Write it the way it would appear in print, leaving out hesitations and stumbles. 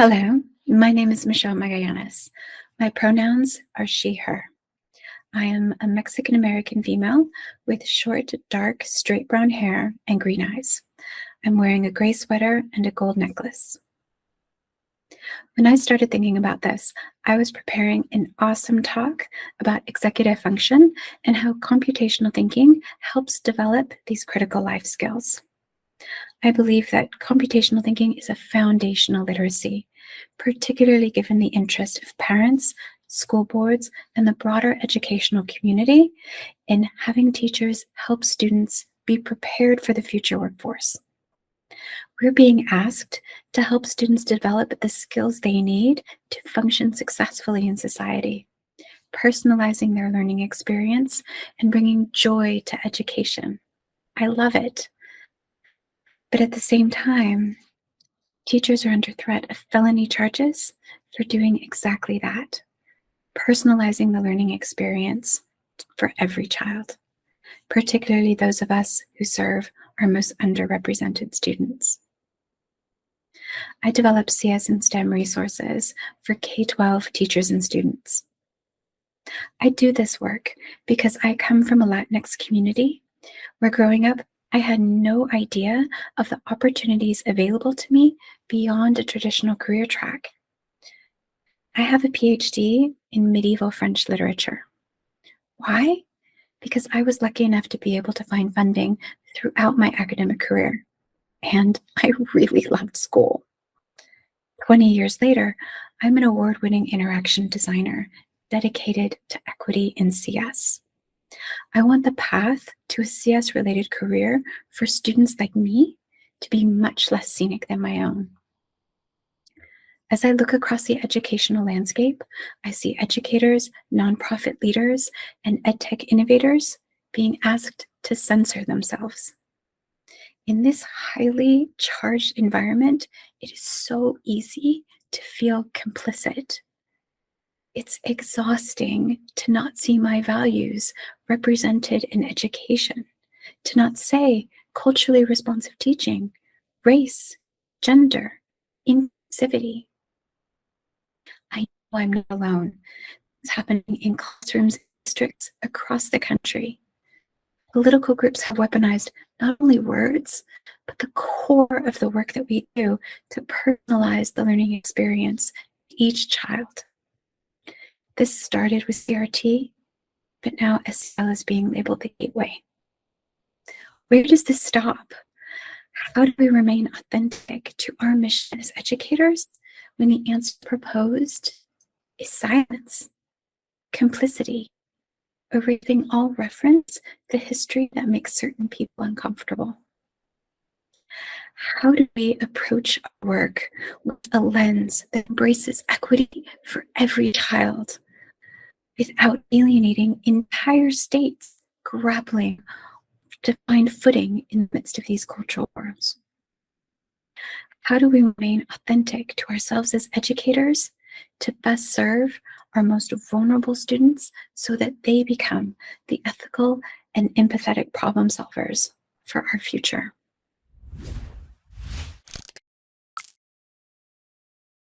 Hello, my name is Michelle Magallanez. My pronouns are she, her. I am a Mexican American female with short, dark, straight brown hair and green eyes. I'm wearing a gray sweater and a gold necklace. When I started thinking about this, I was preparing an awesome talk about executive function and how computational thinking helps develop these critical life skills. I believe that computational thinking is a foundational literacy, particularly given the interest of parents, school boards, and the broader educational community in having teachers help students be prepared for the future workforce. We're being asked to help students develop the skills they need to function successfully in society, personalizing their learning experience and bringing joy to education. I love it. But at the same time, teachers are under threat of felony charges for doing exactly that, personalizing the learning experience for every child, particularly those of us who serve our most underrepresented students. I develop CS and STEM resources for K-12 teachers and students. I do this work because I come from a Latinx community where growing up, I had no idea of the opportunities available to me beyond a traditional career track. I have a PhD in medieval French literature. Why? Because I was lucky enough to be able to find funding throughout my academic career, and I really loved school. 20 years later, I'm an award-winning interaction designer dedicated to equity in CS. I want the path to a CS-related career for students like me to be much less scenic than my own. As I look across the educational landscape, I see educators, nonprofit leaders, and edtech innovators being asked to censor themselves. In this highly charged environment, it is so easy to feel complicit. It's exhausting to not see my values represented in education, to not say culturally responsive teaching, race, gender, inclusivity. I know I'm not alone. It's happening in classrooms and districts across the country. Political groups have weaponized not only words, but the core of the work that we do to personalize the learning experience for each child. This started with CRT, but now SEL is being labeled the gateway. Where does this stop? How do we remain authentic to our mission as educators when the answer proposed is silence, complicity, erasing all reference to history that makes certain people uncomfortable? How do we approach our work with a lens that embraces equity for every child without alienating entire states grappling to find footing in the midst of these cultural wars? How do we remain authentic to ourselves as educators to best serve our most vulnerable students so that they become the ethical and empathetic problem solvers for our future?